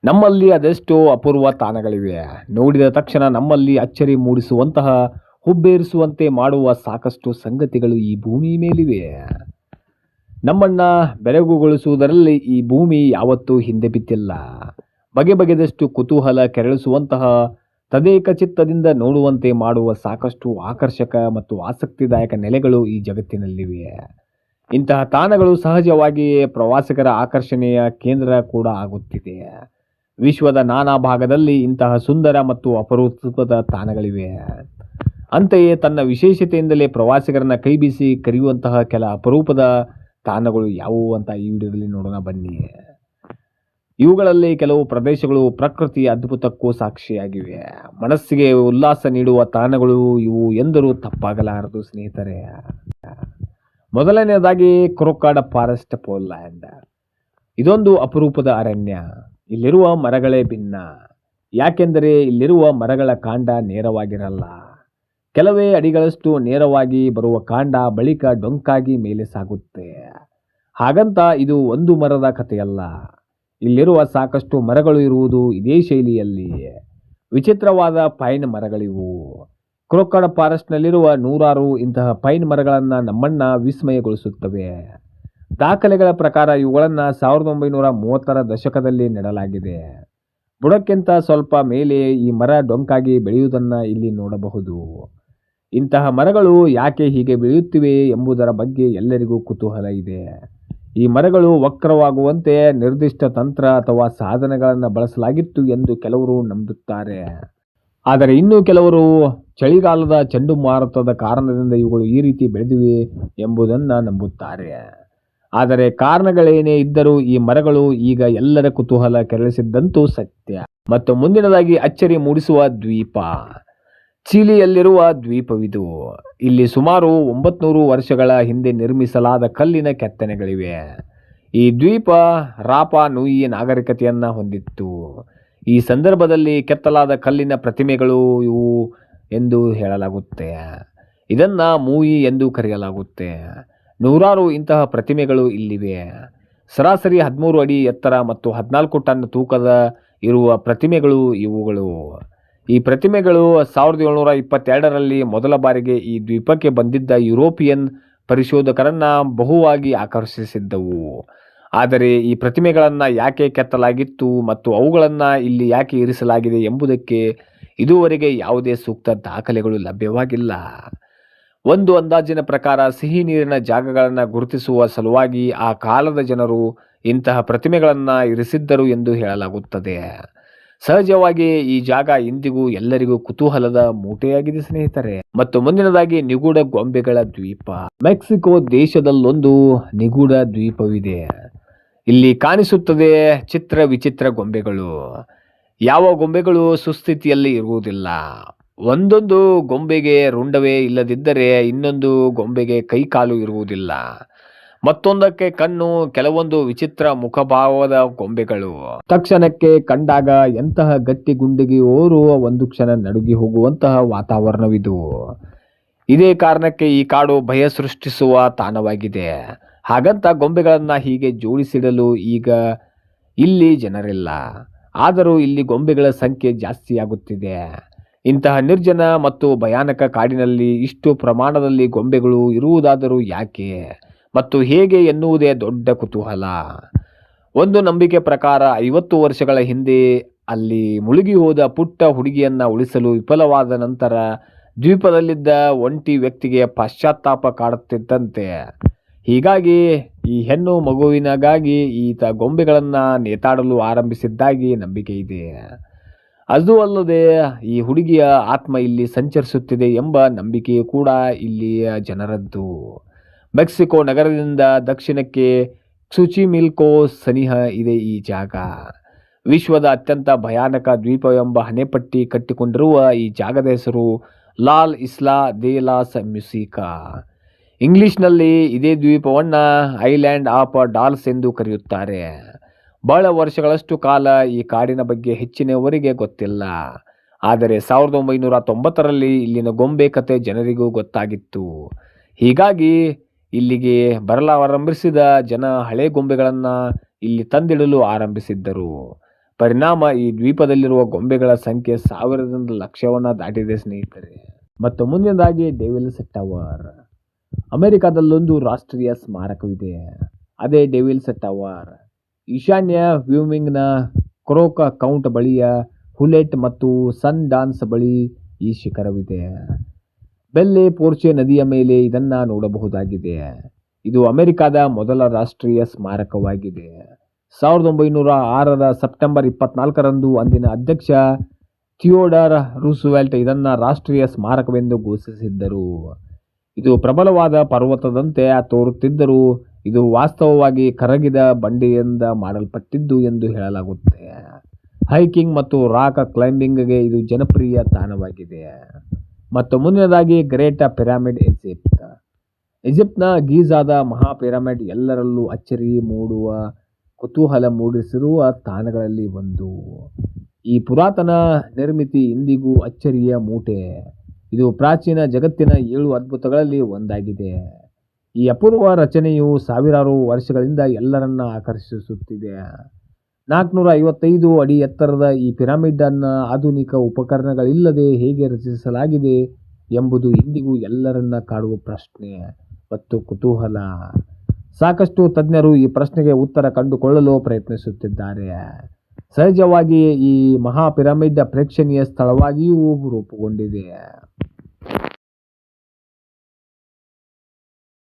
ನಮ್ಮಲ್ಲಿ ಅದೆಷ್ಟೋ ಅಪೂರ್ವ ತಾಣಗಳಿವೆ. ನೋಡಿದ ತಕ್ಷಣ ನಮ್ಮಲ್ಲಿ ಅಚ್ಚರಿ ಮೂಡಿಸುವಂತಹ, ಹುಬ್ಬೇರಿಸುವಂತೆ ಮಾಡುವ ಸಾಕಷ್ಟು ಸಂಗತಿಗಳು ಈ ಭೂಮಿ ಮೇಲಿವೆ. ನಮ್ಮನ್ನ ಬೆರಗುಗೊಳಿಸುವುದರಲ್ಲಿ ಈ ಭೂಮಿ ಯಾವತ್ತೂ ಹಿಂದೆ ಬಿದ್ದಿಲ್ಲ. ಬಗೆ ಬಗೆದಷ್ಟು ಕುತೂಹಲ ಕೆರಳಿಸುವಂತಹ, ತದೇಕ ಚಿತ್ತದಿಂದ ನೋಡುವಂತೆ ಮಾಡುವ ಸಾಕಷ್ಟು ಆಕರ್ಷಕ ಮತ್ತು ಆಸಕ್ತಿದಾಯಕ ನೆಲೆಗಳು ಈ ಜಗತ್ತಿನಲ್ಲಿವೆ. ಇಂತಹ ತಾಣಗಳು ಸಹಜವಾಗಿಯೇ ಪ್ರವಾಸಿಗರ ಆಕರ್ಷಣೆಯ ಕೇಂದ್ರ ಕೂಡ ಆಗುತ್ತಿದೆ. ವಿಶ್ವದ ನಾನಾ ಭಾಗದಲ್ಲಿ ಇಂತಹ ಸುಂದರ ಮತ್ತು ಅಪರೂಪದ ತಾಣಗಳಿವೆ. ಅಂತೆಯೇ ತನ್ನ ವಿಶೇಷತೆಯಿಂದಲೇ ಪ್ರವಾಸಿಗರನ್ನ ಕೈಬೀಸಿ ಕರೆಯುವಂತಹ ಕೆಲ ಅಪರೂಪದ ತಾಣಗಳು ಯಾವುವು ಅಂತ ಈ ವಿಡಿಯೋದಲ್ಲಿ ನೋಡೋಣ ಬನ್ನಿ. ಇವುಗಳಲ್ಲಿ ಕೆಲವು ಪ್ರದೇಶಗಳು ಪ್ರಕೃತಿಯ ಅದ್ಭುತಕ್ಕೂ ಸಾಕ್ಷಿಯಾಗಿವೆ. ಮನಸ್ಸಿಗೆ ಉಲ್ಲಾಸ ನೀಡುವ ತಾಣಗಳು ಇವು ಎಂದರೂ ತಪ್ಪಾಗಲಾರದು ಸ್ನೇಹಿತರೆ. ಮೊದಲನೆಯದಾಗಿ ಕ್ರೊಕಾಡ ಫಾರೆಸ್ಟ್ ಪೋಲ್ಯಾಂಡ್. ಇದೊಂದು ಅಪರೂಪದ ಅರಣ್ಯ. ಇಲ್ಲಿರುವ ಮರಗಳೇ ಭಿನ್ನ. ಯಾಕೆಂದರೆ ಇಲ್ಲಿರುವ ಮರಗಳ ಕಾಂಡ ನೇರವಾಗಿರಲ್ಲ. ಕೆಲವೇ ಅಡಿಗಳಷ್ಟು ನೇರವಾಗಿ ಬರುವ ಕಾಂಡ ಬಳಿಕ ಡೊಂಕಾಗಿ ಮೇಲೆ ಸಾಗುತ್ತೆ. ಹಾಗಂತ ಇದು ಒಂದು ಮರದ ಕಥೆಯಲ್ಲ. ಇಲ್ಲಿರುವ ಸಾಕಷ್ಟು ಮರಗಳು ಇರುವುದು ಇದೇ ಶೈಲಿಯಲ್ಲಿ. ವಿಚಿತ್ರವಾದ ಪೈನ್ ಮರಗಳಿವು. ಕ್ರೊಕಾಡ ಫಾರೆಸ್ಟ್ನಲ್ಲಿರುವ ನೂರಾರು ಇಂತಹ ಪೈನ್ ಮರಗಳನ್ನು ನಮ್ಮನ್ನ ವಿಸ್ಮಯಗೊಳಿಸುತ್ತವೆ. ದಾಖಲೆಗಳ ಪ್ರಕಾರ ಇವುಗಳನ್ನು 1930ರ ದಶಕದಲ್ಲಿ ನೆಡಲಾಗಿದೆ. ಬುಡಕ್ಕಿಂತ ಸ್ವಲ್ಪ ಮೇಲೆ ಈ ಮರ ಡೊಂಕಾಗಿ ಬೆಳೆಯುವುದನ್ನು ಇಲ್ಲಿ ನೋಡಬಹುದು. ಇಂತಹ ಮರಗಳು ಯಾಕೆ ಹೀಗೆ ಬೆಳೆಯುತ್ತಿವೆ ಎಂಬುದರ ಬಗ್ಗೆ ಎಲ್ಲರಿಗೂ ಕುತೂಹಲ ಇದೆ. ಈ ಮರಗಳು ವಕ್ರವಾಗುವಂತೆ ನಿರ್ದಿಷ್ಟ ತಂತ್ರ ಅಥವಾ ಸಾಧನಗಳನ್ನು ಬಳಸಲಾಗಿತ್ತು ಎಂದು ಕೆಲವರು ನಂಬುತ್ತಾರೆ. ಆದರೆ ಇನ್ನು ಕೆಲವರು ಚಳಿಗಾಲದ ಚಂಡಮಾರುತದ ಕಾರಣದಿಂದ ಇವುಗಳು ಈ ರೀತಿ ಬೆಳೆದಿವೆ ಎಂಬುದನ್ನು ನಂಬುತ್ತಾರೆ. ಆದರೆ ಕಾರಣಗಳೇನೇ ಇದ್ದರೂ ಈ ಮರಗಳು ಈಗ ಎಲ್ಲರ ಕುತೂಹಲ ಕೆರಳಿಸಿದ್ದಂತೂ ಸತ್ಯ. ಮತ್ತು ಮುಂದಿನದಾಗಿ ಅಚ್ಚರಿ ಮೂಡಿಸುವ ದ್ವೀಪ. ಚಿಲಿಯಲ್ಲಿರುವ ದ್ವೀಪವಿದು. ಇಲ್ಲಿ ಸುಮಾರು 900 ವರ್ಷಗಳ ಹಿಂದೆ ನಿರ್ಮಿಸಲಾದ ಕಲ್ಲಿನ ಕೆತ್ತನೆಗಳಿವೆ. ಈ ದ್ವೀಪ ರಾಪಾ ನೂಯಿ ನಾಗರಿಕತೆಯನ್ನ ಹೊಂದಿತ್ತು. ಈ ಸಂದರ್ಭದಲ್ಲಿ ಕೆತ್ತಲಾದ ಕಲ್ಲಿನ ಪ್ರತಿಮೆಗಳು ಇವು ಎಂದು ಹೇಳಲಾಗುತ್ತೆ. ಇದನ್ನ ಮೂಯಿ ಎಂದು ಕರೆಯಲಾಗುತ್ತೆ. ನೂರಾರು ಇಂತಹ ಪ್ರತಿಮೆಗಳು ಇಲ್ಲಿವೆ. ಸರಾಸರಿ 13 ಅಡಿ ಎತ್ತರ ಮತ್ತು 14 ಟನ್ ತೂಕದ ಇರುವ ಪ್ರತಿಮೆಗಳು ಇವುಗಳು. ಈ ಪ್ರತಿಮೆಗಳು 1722ರಲ್ಲಿ ಮೊದಲ ಬಾರಿಗೆ ಈ ದ್ವೀಪಕ್ಕೆ ಬಂದಿದ್ದ ಯುರೋಪಿಯನ್ ಪರಿಶೋಧಕರನ್ನ ಬಹುವಾಗಿ ಆಕರ್ಷಿಸಿದ್ದವು. ಆದರೆ ಈ ಪ್ರತಿಮೆಗಳನ್ನು ಯಾಕೆ ಕೆತ್ತಲಾಗಿತ್ತು ಮತ್ತು ಅವುಗಳನ್ನು ಇಲ್ಲಿ ಯಾಕೆ ಇರಿಸಲಾಗಿದೆ ಎಂಬುದಕ್ಕೆ ಇದುವರೆಗೆ ಯಾವುದೇ ಸೂಕ್ತ ದಾಖಲೆಗಳು ಲಭ್ಯವಾಗಿಲ್ಲ. ಒಂದು ಅಂದಾಜಿನ ಪ್ರಕಾರ ಸಿಹಿ ನೀರಿನ ಜಾಗಗಳನ್ನು ಗುರುತಿಸುವ ಸಲುವಾಗಿ ಆ ಕಾಲದ ಜನರು ಇಂತಹ ಪ್ರತಿಮೆಗಳನ್ನು ಇರಿಸಿದ್ದರು ಎಂದು ಹೇಳಲಾಗುತ್ತದೆ. ಸಹಜವಾಗಿ ಈ ಜಾಗ ಇಂದಿಗೂ ಎಲ್ಲರಿಗೂ ಕುತೂಹಲದ ಮೂಟೆಯಾಗಿದೆ ಸ್ನೇಹಿತರೆ. ಮತ್ತು ಮುಂದಿನದಾಗಿ ನಿಗೂಢ ಗೊಂಬೆಗಳ ದ್ವೀಪ. ಮೆಕ್ಸಿಕೋ ದೇಶದಲ್ಲೊಂದು ನಿಗೂಢ ದ್ವೀಪವಿದೆ. ಇಲ್ಲಿ ಕಾಣಿಸುತ್ತದೆ ಚಿತ್ರ ವಿಚಿತ್ರ ಗೊಂಬೆಗಳು. ಯಾವ ಗೊಂಬೆಗಳು ಸುಸ್ಥಿತಿಯಲ್ಲಿ ಇರುವುದಿಲ್ಲ. ಒಂದೊಂದು ಗೊಂಬೆಗೆ ರುಂಡವೇ ಇಲ್ಲದಿದ್ದರೆ ಇನ್ನೊಂದು ಗೊಂಬೆಗೆ ಕೈಕಾಲು ಇರುವುದಿಲ್ಲ. ಮತ್ತೊಂದಕ್ಕೆ ಕಣ್ಣು. ಕೆಲವೊಂದು ವಿಚಿತ್ರ ಮುಖಭಾವದ ಗೊಂಬೆಗಳು. ತಕ್ಷಣಕ್ಕೆ ಕಂಡಾಗ ಎಂತಹ ಗಟ್ಟಿ ಗುಂಡಿಗೆಯೋರು ಒಂದು ಕ್ಷಣ ನಡುಗಿ ಹೋಗುವಂತಹ ವಾತಾವರಣವಿದು. ಇದೇ ಕಾರಣಕ್ಕೆ ಈ ಕಾಡು ಭಯ ಸೃಷ್ಟಿಸುವ ತಾಣವಾಗಿದೆ. ಹಾಗಂತ ಗೊಂಬೆಗಳನ್ನ ಹೀಗೆ ಜೋಡಿಸಿಡಲು ಈಗ ಇಲ್ಲಿ ಜನರಿಲ್ಲ. ಆದರೂ ಇಲ್ಲಿ ಗೊಂಬೆಗಳ ಸಂಖ್ಯೆ ಜಾಸ್ತಿಯಾಗುತ್ತಿದೆ. ಇಂತಹ ನಿರ್ಜನ ಮತ್ತು ಭಯಾನಕ ಕಾಡಿನಲ್ಲಿ ಇಷ್ಟು ಪ್ರಮಾಣದಲ್ಲಿ ಗೊಂಬೆಗಳು ಇರುವುದಾದರೂ ಯಾಕೆ ಮತ್ತು ಹೇಗೆ ಎನ್ನುವುದೇ ದೊಡ್ಡ ಕುತೂಹಲ. ಒಂದು ನಂಬಿಕೆ ಪ್ರಕಾರ 50 ವರ್ಷಗಳ ಹಿಂದೆ ಅಲ್ಲಿ ಮುಳುಗಿ ಹೋದ ಪುಟ್ಟ ಹುಡುಗಿಯನ್ನ ಉಳಿಸಲು ವಿಫಲವಾದ ನಂತರ ದ್ವೀಪದಲ್ಲಿದ್ದ ಒಂಟಿ ವ್ಯಕ್ತಿಗೆ ಪಶ್ಚಾತ್ತಾಪ ಕಾಡುತ್ತಿದ್ದಂತೆ. ಹೀಗಾಗಿ ಈ ಹೆಣ್ಣು ಮಗುವಿನಗಾಗಿ ಈತ ಗೊಂಬೆಗಳನ್ನ ನೇತಾಡಲು ಆರಂಭಿಸಿದ್ದಾಗಿ ನಂಬಿಕೆ ಇದೆ. ಅದು ಅಲ್ಲದೆ ಈ ಹುಡುಗಿಯ ಆತ್ಮ ಇಲ್ಲಿ ಸಂಚರಿಸುತ್ತಿದೆ ಎಂಬ ನಂಬಿಕೆಯೂ ಕೂಡ ಇಲ್ಲಿಯ ಜನರದ್ದು. ಮೆಕ್ಸಿಕೋ ನಗರದಿಂದ ದಕ್ಷಿಣಕ್ಕೆ ಕ್ಸುಚಿಮಿಲ್ಕೋ ಸನಿಹ ಇದೆ ಈ ಜಾಗ. ವಿಶ್ವದ ಅತ್ಯಂತ ಭಯಾನಕ ದ್ವೀಪ ಎಂಬ ಹಣೆಪಟ್ಟಿ ಕಟ್ಟಿಕೊಂಡಿರುವ ಈ ಜಾಗದ ಹೆಸರು ಲಾಲ್ ಇಸ್ಲಾ ದೆ ಲಾಸ್ ಮ್ಯೂಸಿಕಾ. ಇಂಗ್ಲಿಷ್ನಲ್ಲಿ ಇದೇ ದ್ವೀಪವನ್ನ ಐಲ್ಯಾಂಡ್ ಆಫ್ ಡಾಲ್ಸ್ ಎಂದು ಕರೆಯುತ್ತಾರೆ. ಬಹಳ ವರ್ಷಗಳಷ್ಟು ಕಾಲ ಈ ಕಾಡಿನ ಬಗ್ಗೆ ಹೆಚ್ಚಿನವರಿಗೆ ಗೊತ್ತಿಲ್ಲ. ಆದರೆ 1990ರಲ್ಲಿ ಇಲ್ಲಿನ ಗೊಂಬೆ ಕತೆ ಜನರಿಗೂ ಗೊತ್ತಾಗಿತ್ತು. ಹೀಗಾಗಿ ಇಲ್ಲಿಗೆ ಬರಲಾರಂಭಿಸಿದ ಜನ ಹಳೆ ಗೊಂಬೆಗಳನ್ನು ಇಲ್ಲಿ ತಂದಿಡಲು ಆರಂಭಿಸಿದ್ದರು. ಪರಿಣಾಮ ಈ ದ್ವೀಪದಲ್ಲಿರುವ ಗೊಂಬೆಗಳ ಸಂಖ್ಯೆ 1000ದಿಂದ ಲಕ್ಷವನ್ನ ದಾಟಿದೆ ಸ್ನೇಹಿತರೆ. ಮತ್ತು ಮುಂದಿನದಾಗಿ ಡೆವಿಲ್ಸ್ ಟವರ್. ಅಮೆರಿಕದಲ್ಲೊಂದು ರಾಷ್ಟ್ರೀಯ ಸ್ಮಾರಕವಿದೆ, ಅದೇ ಡೆವಿಲ್ಸ್ ಟವರ್. ಈಶಾನ್ಯ ವ್ಯೂಮಿಂಗ್ನ ಕ್ರೋಕ್ ಕೌಂಟ್ ಬಳಿಯ ಹುಲೆಟ್ ಮತ್ತು ಸನ್ ಡಾನ್ಸ್ ಬಳಿ ಈ ಶಿಖರವಿದೆ. ಬೆಲ್ಲೆ ಪೋರ್ಚೆ ನದಿಯ ಮೇಲೆ ಇದನ್ನ ನೋಡಬಹುದಾಗಿದೆ. ಇದು ಅಮೆರಿಕದ ಮೊದಲ ರಾಷ್ಟ್ರೀಯ ಸ್ಮಾರಕವಾಗಿದೆ. 1906ರ ಸೆಪ್ಟೆಂಬರ್ 24ರಂದು ಅಂದಿನ ಅಧ್ಯಕ್ಷ ಥಿಯೋಡರ್ ರೂಸ್ವೆಲ್ಟ್ ಇದನ್ನ ರಾಷ್ಟ್ರೀಯ ಸ್ಮಾರಕವೆಂದು ಘೋಷಿಸಿದ್ದರು. ಇದು ಪ್ರಬಲವಾದ ಪರ್ವತದಂತೆ ತೋರುತ್ತಿದ್ದರೂ ಇದು ವಾಸ್ತವವಾಗಿ ಕರಗಿದ ಬಂಡೆಯಿಂದ ಮಾಡಲ್ಪಟ್ಟಿದ್ದು ಎಂದು ಹೇಳಲಾಗುತ್ತೆ. ಹೈಕಿಂಗ್ ಮತ್ತು ರಾಕ್ ಕ್ಲೈಂಬಿಂಗ್ಗೆ ಇದು ಜನಪ್ರಿಯ ತಾಣವಾಗಿದೆ. ಮತ್ತು ಮುಂದಿನದಾಗಿ ಗ್ರೇಟ್ ಪಿರಮಿಡ್ ಈಜಿಪ್ಟ್. ಈಜಿಪ್ಟ್ನ ಗೀಜಾದ ಮಹಾ ಪಿರಮಿಡ್ ಎಲ್ಲರಲ್ಲೂ ಅಚ್ಚರಿ ಮೂಡುವ ಕುತೂಹಲ ಮೂಡಿಸಿರುವ ತಾಣಗಳಲ್ಲಿ ಒಂದು. ಈ ಪುರಾತನ ನಿರ್ಮಿತಿ ಇಂದಿಗೂ ಅಚ್ಚರಿಯ ಮೂಟೆ. ಇದು ಪ್ರಾಚೀನ ಜಗತ್ತಿನ 7 ಅದ್ಭುತಗಳಲ್ಲಿ ಒಂದಾಗಿದೆ. ಈ ಅಪೂರ್ವ ರಚನೆಯು ಸಾವಿರಾರು ವರ್ಷಗಳಿಂದ ಎಲ್ಲರನ್ನ ಆಕರ್ಷಿಸುತ್ತಿದೆ. 455 ಅಡಿ ಎತ್ತರದ ಈ ಪಿರಮಿಡ್ ಅನ್ನು ಆಧುನಿಕ ಉಪಕರಣಗಳಿಲ್ಲದೆ ಹೇಗೆ ರಚಿಸಲಾಗಿದೆ ಎಂಬುದು ಇಂದಿಗೂ ಎಲ್ಲರನ್ನ ಕಾಡುವ ಪ್ರಶ್ನೆ ಮತ್ತು ಕುತೂಹಲ. ಸಾಕಷ್ಟು ತಜ್ಞರು ಈ ಪ್ರಶ್ನೆಗೆ ಉತ್ತರ ಕಂಡುಕೊಳ್ಳಲು ಪ್ರಯತ್ನಿಸುತ್ತಿದ್ದಾರೆ. ಸಹಜವಾಗಿ ಈ ಮಹಾ ಪಿರಮಿಡ್ ಪ್ರೇಕ್ಷಣೀಯ ಸ್ಥಳವಾಗಿಯೂ ರೂಪುಗೊಂಡಿದೆ.